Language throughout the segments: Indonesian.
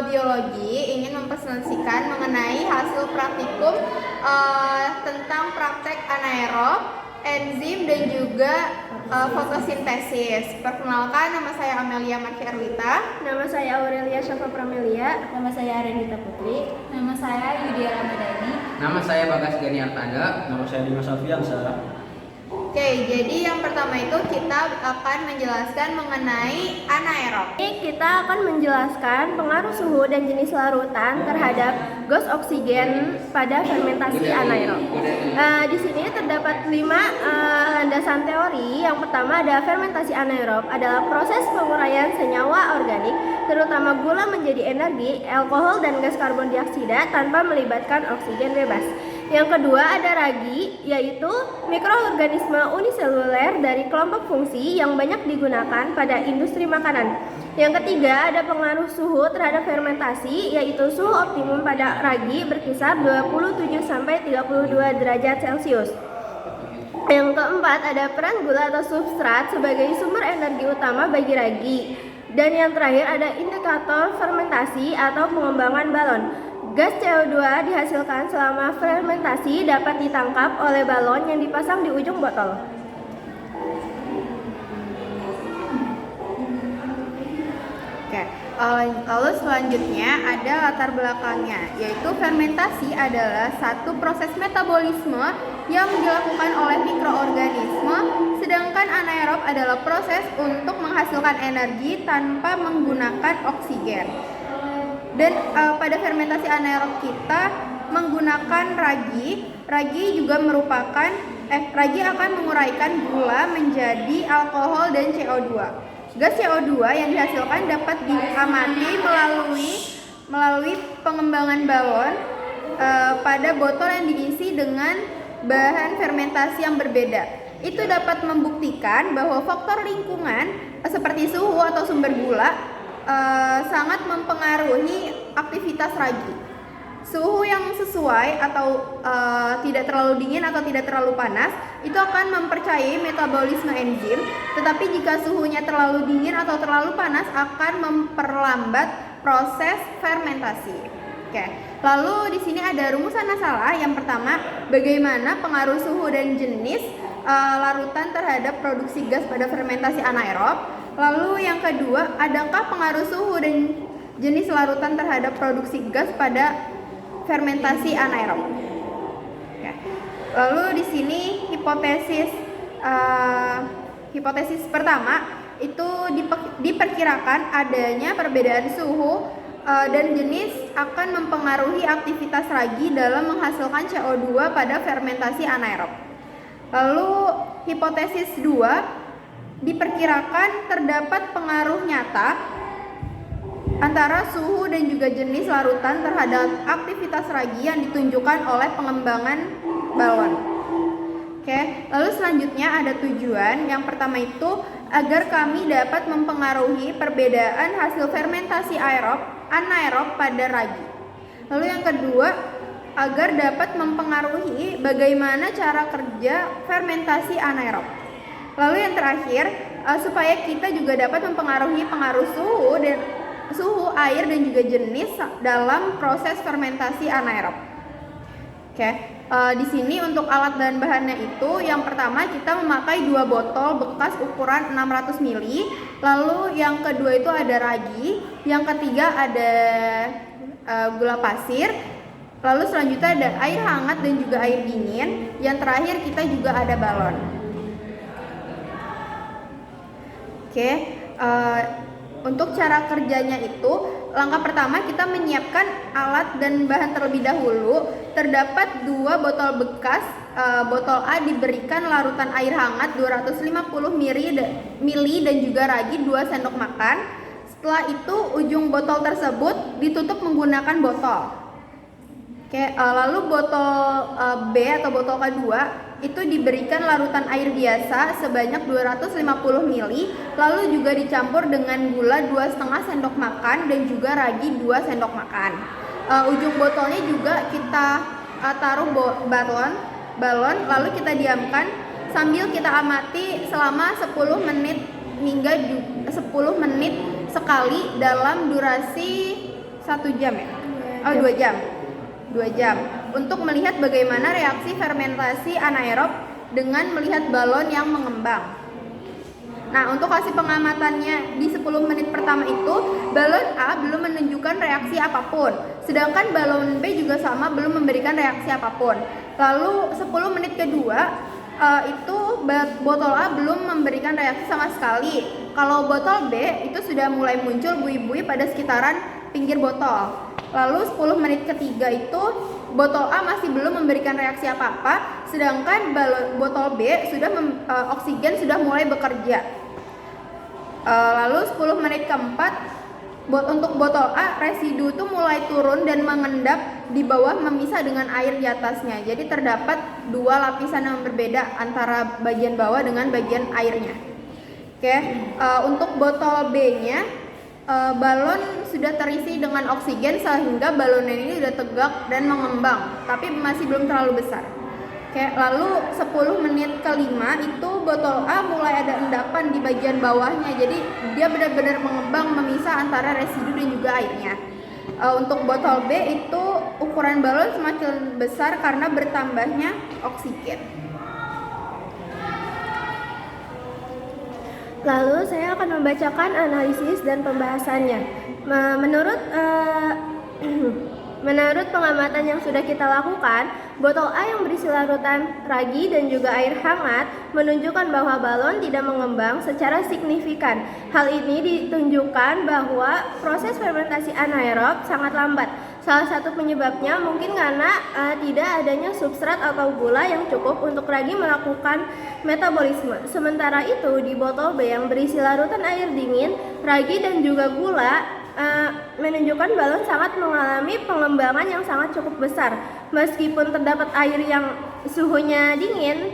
Biologi ingin mempresentasikan mengenai hasil praktikum tentang praktek anaerob, enzim dan juga fotosintesis. Perkenalkan, nama saya Amelia Markyarwita. Nama saya Aurelia Syafa Pramelia. Nama saya Renita Putri. Nama saya Yudia Ramadhani. Nama saya Bagas Gani Artanda. Nama saya Dimas Alfiansa. Oke, jadi yang pertama itu kita akan menjelaskan mengenai anaerob. Ini kita akan menjelaskan pengaruh suhu dan jenis larutan terhadap gas oksigen pada fermentasi anaerob. Di sini terdapat 5 landasan teori. Yang pertama ada fermentasi anaerob adalah proses penguraian senyawa organik, terutama gula menjadi energi, alkohol dan gas karbon dioksida tanpa melibatkan oksigen bebas. Yang kedua ada ragi, yaitu mikroorganisme uniseluler dari kelompok fungsi yang banyak digunakan pada industri makanan. Yang ketiga ada pengaruh suhu terhadap fermentasi, yaitu suhu optimum pada ragi berkisar 27-32 derajat Celcius. Yang keempat ada peran gula atau substrat sebagai sumber energi utama bagi ragi. Dan yang terakhir ada indikator fermentasi atau pengembangan balon. Gas CO2 dihasilkan selama fermentasi dapat ditangkap oleh balon yang dipasang di ujung botol. Oke, lalu selanjutnya ada latar belakangnya, yaitu fermentasi adalah satu proses metabolisme yang dilakukan oleh mikroorganisme, sedangkan anaerob adalah proses untuk menghasilkan energi tanpa menggunakan oksigen. Dan pada fermentasi anaerob kita menggunakan ragi. Ragi juga merupakan ragi akan menguraikan gula menjadi alkohol dan CO2. Gas CO2 yang dihasilkan dapat diamati melalui pengembangan balon pada botol yang diisi dengan bahan fermentasi yang berbeda. Itu dapat membuktikan bahwa faktor lingkungan seperti suhu atau sumber gula sangat mempengaruhi aktivitas ragi. Suhu yang sesuai atau tidak terlalu dingin atau tidak terlalu panas itu akan mempercayai metabolisme enzim, tetapi jika suhunya terlalu dingin atau terlalu panas akan memperlambat proses fermentasi. Oke. Lalu di sini ada rumusan masalah. Yang pertama, bagaimana pengaruh suhu dan jenis larutan terhadap produksi gas pada fermentasi anaerob. Lalu yang kedua, adakah pengaruh suhu dan jenis larutan terhadap produksi gas pada fermentasi anaerob? Oke. Lalu di sini hipotesis pertama itu diperkirakan adanya perbedaan suhu dan jenis akan mempengaruhi aktivitas ragi dalam menghasilkan CO2 pada fermentasi anaerob. Lalu hipotesis 2, diperkirakan terdapat pengaruh nyata antara suhu dan juga jenis larutan terhadap aktivitas ragi yang ditunjukkan oleh pengembangan balon. Oke, lalu selanjutnya ada tujuan. Yang pertama itu agar kami dapat mempengaruhi perbedaan hasil fermentasi anaerob pada ragi. Lalu yang kedua, agar dapat mempengaruhi bagaimana cara kerja fermentasi anaerob. Lalu yang terakhir, supaya kita juga dapat mempengaruhi pengaruh suhu, air dan juga jenis dalam proses fermentasi anaerob. Oke, di sini untuk alat dan bahannya itu, yang pertama kita memakai 2 botol bekas ukuran 600 ml. Lalu yang kedua itu ada ragi, yang ketiga ada gula pasir. Lalu selanjutnya ada air hangat dan juga air dingin. Yang terakhir kita juga ada balon. Oke, untuk cara kerjanya itu, langkah pertama kita menyiapkan alat dan bahan terlebih dahulu. Terdapat 2 botol bekas. Botol A diberikan larutan air hangat 250 ml dan juga ragi 2 sendok makan. Setelah itu ujung botol tersebut ditutup menggunakan botol. Oke, lalu botol B atau botol kedua itu diberikan larutan air biasa sebanyak 250 ml, lalu juga dicampur dengan gula 2,5 sendok makan dan juga ragi 2 sendok makan. Ujung botolnya juga kita taruh balon, lalu kita diamkan sambil kita amati selama 10 menit hingga 10 menit sekali dalam durasi 1 1 jam ya? Oh, 2 jam. 2 jam untuk melihat bagaimana reaksi fermentasi anaerob dengan melihat balon yang mengembang. Nah, untuk hasil pengamatannya di 10 menit pertama itu, balon A belum menunjukkan reaksi apapun, sedangkan balon B juga sama belum memberikan reaksi apapun. Lalu 10 menit kedua itu botol A belum memberikan reaksi sama sekali. Kalau botol B itu sudah mulai muncul buih-buih pada sekitaran pinggir botol. Lalu 10 menit ketiga itu botol A masih belum memberikan reaksi apa-apa, sedangkan botol B sudah oksigen sudah mulai bekerja. Lalu 10 menit keempat untuk botol A residu itu mulai turun dan mengendap di bawah memisah dengan air di atasnya. Jadi terdapat 2 lapisan yang berbeda antara bagian bawah dengan bagian airnya. Oke, untuk botol B-nya balon sudah terisi dengan oksigen sehingga balon ini sudah tegak dan mengembang, tapi masih belum terlalu besar. Oke, lalu 10 menit kelima itu botol A mulai ada endapan di bagian bawahnya, jadi dia benar-benar mengembang memisah antara residu dan juga airnya. Untuk botol B itu ukuran balon semakin besar karena bertambahnya oksigen. Lalu saya akan membacakan analisis dan pembahasannya. Menurut pengamatan yang sudah kita lakukan, botol A yang berisi larutan ragi dan juga air hangat menunjukkan bahwa balon tidak mengembang secara signifikan. Hal ini ditunjukkan bahwa proses fermentasi anaerob sangat lambat. Salah satu penyebabnya mungkin karena tidak adanya substrat atau gula yang cukup untuk ragi melakukan metabolisme. Sementara itu di botol B yang berisi larutan air dingin, ragi dan juga gula menunjukkan balon sangat mengalami pengembangan yang sangat cukup besar. Meskipun terdapat air yang suhunya dingin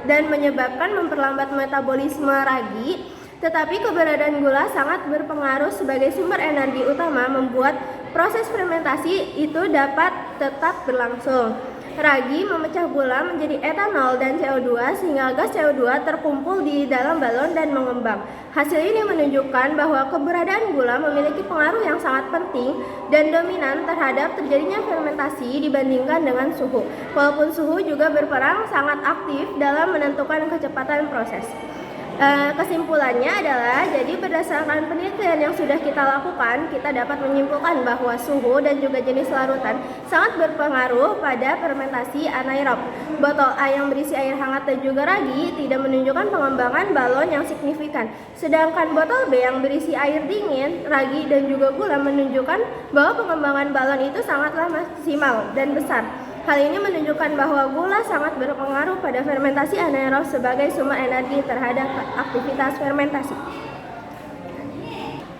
dan menyebabkan memperlambat metabolisme ragi, tetapi keberadaan gula sangat berpengaruh sebagai sumber energi utama membuat proses fermentasi itu dapat tetap berlangsung. Ragi memecah gula menjadi etanol dan CO2 sehingga gas CO2 terkumpul di dalam balon dan mengembang. Hasil ini menunjukkan bahwa keberadaan gula memiliki pengaruh yang sangat penting dan dominan terhadap terjadinya fermentasi dibandingkan dengan suhu. Walaupun suhu juga berperan sangat aktif dalam menentukan kecepatan proses. Kesimpulannya adalah, jadi berdasarkan penelitian yang sudah kita lakukan, kita dapat menyimpulkan bahwa suhu dan juga jenis larutan sangat berpengaruh pada fermentasi anaerob. Botol A yang berisi air hangat dan juga ragi tidak menunjukkan pengembangan balon yang signifikan, sedangkan botol B yang berisi air dingin, ragi dan juga gula menunjukkan bahwa pengembangan balon itu sangatlah maksimal dan besar. Hal ini menunjukkan bahwa gula sangat berpengaruh pada fermentasi anaerob sebagai sumber energi terhadap aktivitas fermentasi.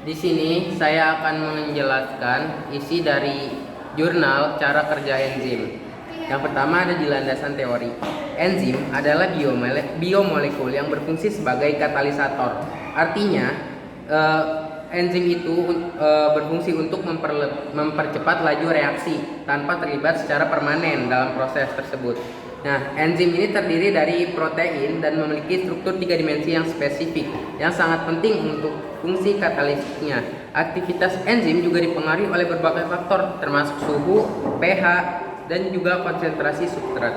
Di sini saya akan menjelaskan isi dari jurnal cara kerja enzim. Yang pertama ada di landasan teori. Enzim adalah biomolekul yang berfungsi sebagai katalisator. Artinya enzim itu berfungsi untuk mempercepat laju reaksi tanpa terlibat secara permanen dalam proses tersebut. Nah, enzim ini terdiri dari protein dan memiliki struktur 3 dimensi yang spesifik yang sangat penting untuk fungsi katalisisnya. Aktivitas enzim juga dipengaruhi oleh berbagai faktor termasuk suhu, pH, dan juga konsentrasi substrat.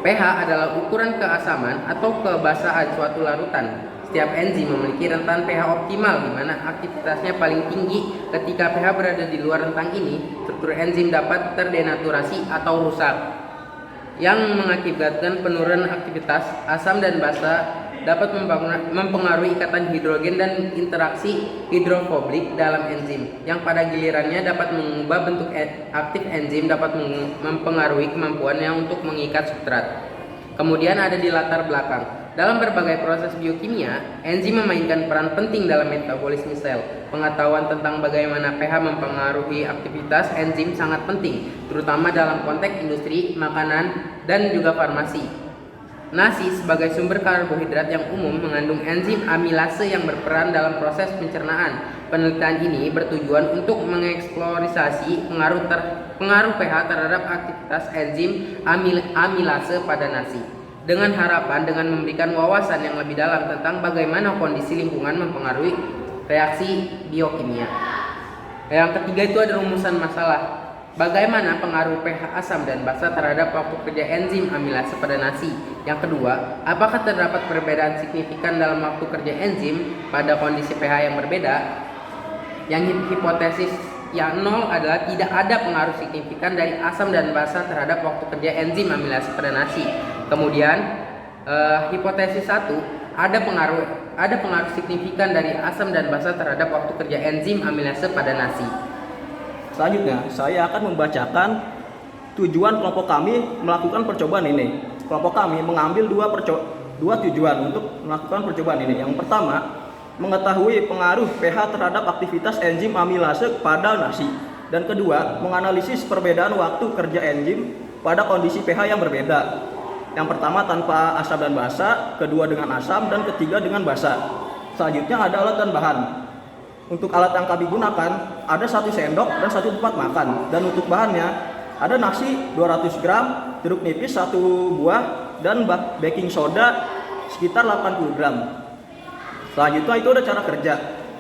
pH adalah ukuran keasaman atau kebasahan suatu larutan. Setiap enzim memiliki rentan pH optimal di mana aktivitasnya paling tinggi. Ketika pH berada di luar rentang ini, struktur enzim dapat terdenaturasi atau rusak, yang mengakibatkan penurunan aktivitas. Asam dan basa dapat mempengaruhi ikatan hidrogen dan interaksi hidrofobik dalam enzim, yang pada gilirannya dapat mengubah bentuk aktif enzim, dapat mempengaruhi kemampuannya untuk mengikat substrat. Kemudian ada di latar belakang. Dalam berbagai proses biokimia, enzim memainkan peran penting dalam metabolisme sel. Pengetahuan tentang bagaimana pH mempengaruhi aktivitas enzim sangat penting, terutama dalam konteks industri, makanan, dan juga farmasi. Nasi sebagai sumber karbohidrat yang umum mengandung enzim amilase yang berperan dalam proses pencernaan. Penelitian ini bertujuan untuk mengeksplorasi pengaruh pH terhadap aktivitas enzim amilase pada nasi, dengan harapan dengan memberikan wawasan yang lebih dalam tentang bagaimana kondisi lingkungan mempengaruhi reaksi biokimia. Yang ketiga itu ada rumusan masalah. Bagaimana pengaruh pH asam dan basa terhadap waktu kerja enzim amilase pada nasi? Yang kedua, apakah terdapat perbedaan signifikan dalam waktu kerja enzim pada kondisi pH yang berbeda? Yang hipotesis yang nol adalah tidak ada pengaruh signifikan dari asam dan basa terhadap waktu kerja enzim amilase pada nasi. Kemudian hipotesis 1, ada pengaruh signifikan dari asam dan basa terhadap waktu kerja enzim amilase pada nasi. Selanjutnya, saya akan membacakan tujuan kelompok kami melakukan percobaan ini. Kelompok kami mengambil dua tujuan untuk melakukan percobaan ini. Yang pertama, mengetahui pengaruh pH terhadap aktivitas enzim amilase pada nasi. Dan kedua, menganalisis perbedaan waktu kerja enzim pada kondisi pH yang berbeda. Yang pertama tanpa asam dan basa, kedua dengan asam, dan ketiga dengan basa. Selanjutnya ada alat dan bahan. Untuk alat yang kami gunakan ada 1 sendok dan 1 tempat makan. Dan untuk bahannya ada nasi 200 gram, jeruk nipis 1 buah, dan baking soda sekitar 80 gram. Selanjutnya itu ada cara kerja.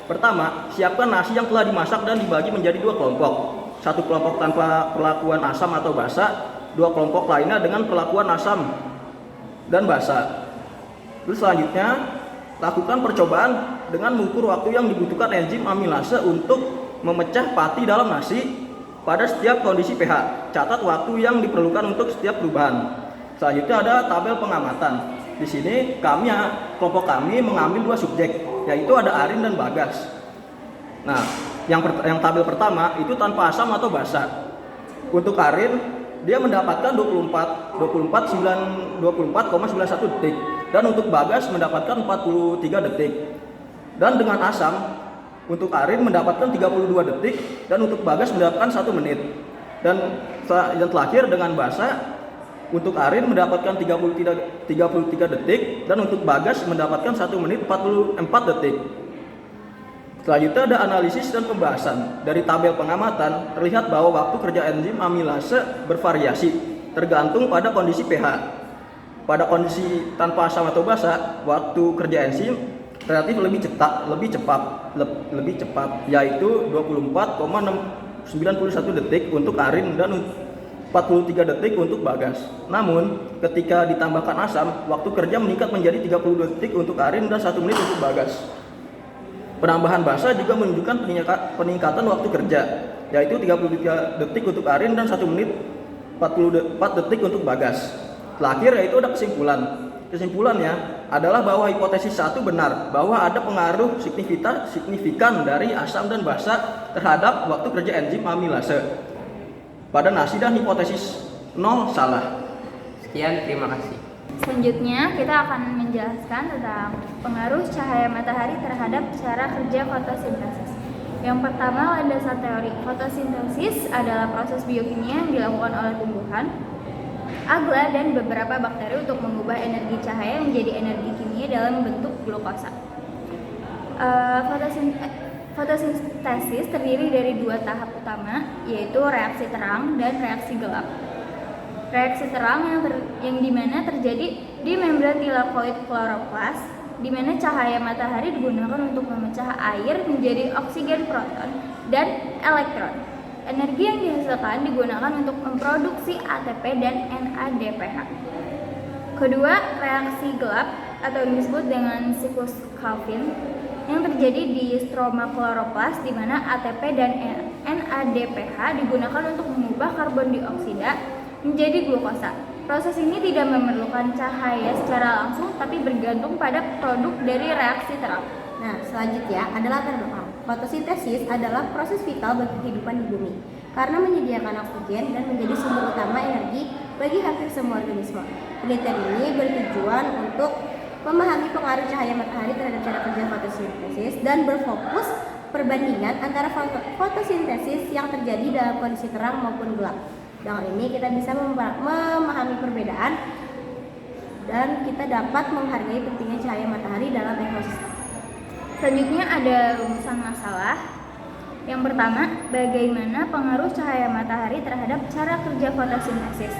Pertama, siapkan nasi yang telah dimasak dan dibagi menjadi 2 kelompok. 1 kelompok tanpa perlakuan asam atau basa, 2 kelompok lainnya dengan perlakuan asam dan basa. Terus selanjutnya lakukan percobaan dengan mengukur waktu yang dibutuhkan enzim amilase untuk memecah pati dalam nasi pada setiap kondisi pH. Catat waktu yang diperlukan untuk setiap perubahan. Selanjutnya ada tabel pengamatan. Di sini kelompok kami mengambil 2 subjek, yaitu ada Arin dan Bagas. Nah, yang tabel pertama itu tanpa asam atau basa. Untuk Arin dia mendapatkan 24,91 detik, dan untuk Bagas mendapatkan 43 detik. Dan dengan asam, untuk Arin mendapatkan 32 detik, dan untuk Bagas mendapatkan 1 menit. Dan yang terakhir dengan basa, untuk Arin mendapatkan 33 detik, dan untuk Bagas mendapatkan 1 menit 44 detik. Selanjutnya ada analisis dan pembahasan. Dari tabel pengamatan terlihat bahwa waktu kerja enzim amilase bervariasi tergantung pada kondisi pH. Pada kondisi tanpa asam atau basa, waktu kerja enzim relatif lebih cepat, yaitu 24,91 detik untuk Arin dan 43 detik untuk Bagas. Namun, ketika ditambahkan asam, waktu kerja meningkat menjadi 32 detik untuk Arin dan 1 menit untuk Bagas. Penambahan basa juga menunjukkan peningkatan waktu kerja, yaitu 33 detik untuk Arin dan 1 menit 44 detik untuk Bagas. Terakhir yaitu ada kesimpulan. Kesimpulannya adalah bahwa hipotesis 1 benar, bahwa ada pengaruh signifikan dari asam dan basa terhadap waktu kerja enzim amilase pada nasi, dan hipotesis 0 salah. Sekian, terima kasih. Selanjutnya kita akan menjelaskan tentang pengaruh cahaya matahari terhadap cara kerja fotosintesis. Yang pertama, landasan teori. Fotosintesis adalah proses biokimia yang dilakukan oleh tumbuhan, alga, dan beberapa bakteri untuk mengubah energi cahaya menjadi energi kimia dalam bentuk glukosa. Fotosintesis terdiri dari 2 tahap utama, yaitu reaksi terang dan reaksi gelap. Reaksi terang yang dimana terjadi di membran tilakoid kloroplas, di mana cahaya matahari digunakan untuk memecah air menjadi oksigen, proton, dan elektron. Energi yang dihasilkan digunakan untuk memproduksi ATP dan NADPH. Kedua, reaksi gelap atau disebut dengan siklus Calvin yang terjadi di stroma kloroplas, di mana ATP dan NADPH digunakan untuk mengubah karbon dioksida menjadi glukosa. Proses ini tidak memerlukan cahaya secara langsung, tapi bergantung pada produk dari reaksi terang. Nah, selanjutnya adalah latar belakang. Fotosintesis adalah proses vital bagi kehidupan di bumi karena menyediakan oksigen dan menjadi sumber utama energi bagi hampir semua organisme. Penelitian ini bertujuan untuk memahami pengaruh cahaya matahari terhadap cara kerja fotosintesis dan berfokus perbandingan antara fotosintesis yang terjadi dalam kondisi terang maupun gelap. Dengan ini kita bisa memahami perbedaan dan kita dapat menghargai pentingnya cahaya matahari dalam ekosistem. Selanjutnya ada rumusan masalah. Yang pertama, bagaimana pengaruh cahaya matahari terhadap cara kerja fotosintesis.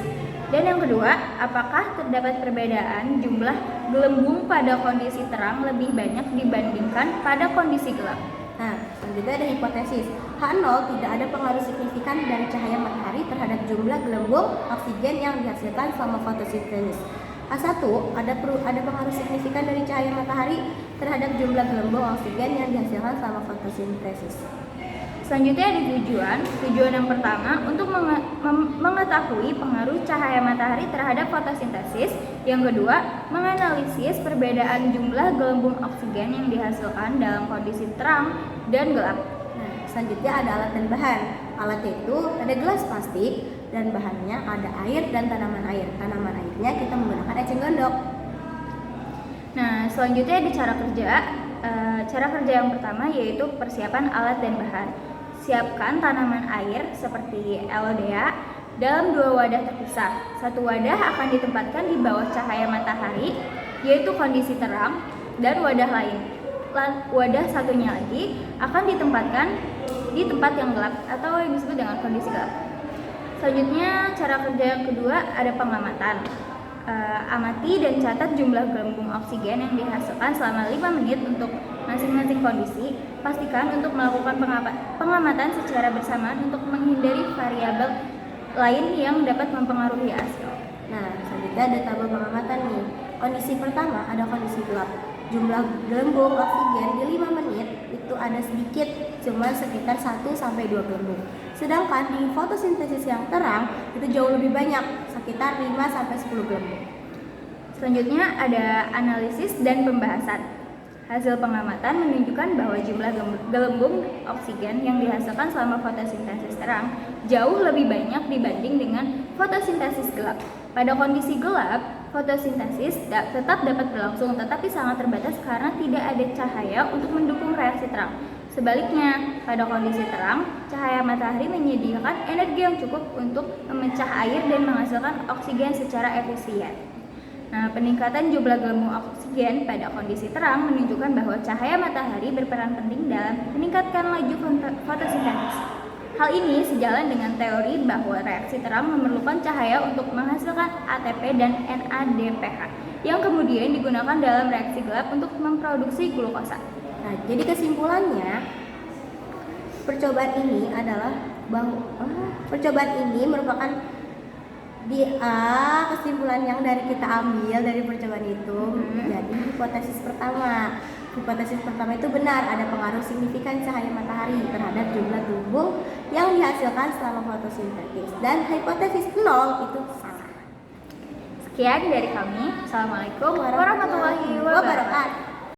Dan yang kedua, apakah terdapat perbedaan jumlah gelembung pada kondisi terang lebih banyak dibandingkan pada kondisi gelap. Nah, selanjutnya ada hipotesis. H0 tidak ada pengaruh signifikan dari cahaya matahari terhadap jumlah gelembung oksigen yang dihasilkan selama fotosintesis. H1 ada pengaruh signifikan dari cahaya matahari terhadap jumlah gelembung oksigen yang dihasilkan selama fotosintesis. Selanjutnya ada tujuan. Tujuan yang pertama untuk mengetahui pengaruh cahaya matahari terhadap fotosintesis. Yang kedua, menganalisis perbedaan jumlah gelembung oksigen yang dihasilkan dalam kondisi terang dan gelap. Nah, selanjutnya ada alat dan bahan. Alatnya itu ada gelas plastik dan bahannya ada air dan tanaman air. Tanaman airnya kita menggunakan eceng gondok. Nah, selanjutnya ada cara kerja. Cara kerja yang pertama yaitu persiapan alat dan bahan. Siapkan tanaman air seperti Elodea dalam 2 wadah terpisah. Satu wadah akan ditempatkan di bawah cahaya matahari, yaitu kondisi terang, dan wadah lain. Wadah satunya lagi akan ditempatkan di tempat yang gelap atau yang disebut dengan kondisi gelap. Selanjutnya, cara kerja yang kedua ada pengamatan. Amati dan catat jumlah gelembung oksigen yang dihasilkan selama 5 menit untuk masing-masing kondisi. Pastikan untuk melakukan pengamatan secara bersamaan untuk menghindari variabel lain yang dapat mempengaruhi hasil. Nah, selanjutnya ada tabel pengamatan nih. Kondisi pertama ada kondisi gelap. Jumlah gelembung oksigen di 5 menit itu ada sedikit, cuma sekitar 1-2 gelembung. Sedangkan di fotosintesis yang terang itu jauh lebih banyak, sekitar 5-10 gelembung. Selanjutnya ada analisis dan pembahasan. Hasil pengamatan menunjukkan bahwa jumlah gelembung oksigen yang dihasilkan selama fotosintesis terang jauh lebih banyak dibanding dengan fotosintesis gelap. Pada kondisi gelap, fotosintesis tetap dapat berlangsung tetapi sangat terbatas karena tidak ada cahaya untuk mendukung reaksi terang. Sebaliknya, pada kondisi terang, cahaya matahari menyediakan energi yang cukup untuk memecah air dan menghasilkan oksigen secara efisien. Nah, peningkatan jumlah gelembung oksigen pada kondisi terang menunjukkan bahwa cahaya matahari berperan penting dalam meningkatkan laju fotosintesis. Hal ini sejalan dengan teori bahwa reaksi terang memerlukan cahaya untuk menghasilkan ATP dan NADPH yang kemudian digunakan dalam reaksi gelap untuk memproduksi glukosa. Nah, jadi kesimpulannya percobaan ini merupakan kesimpulan yang kita ambil dari percobaan itu. Jadi hipotesis pertama itu benar, ada pengaruh signifikan cahaya matahari terhadap jumlah gelembung yang dihasilkan selama fotosintesis, dan hipotesis 0 itu salah. Sekian dari kami. Assalamualaikum warahmatullahi wabarakatuh.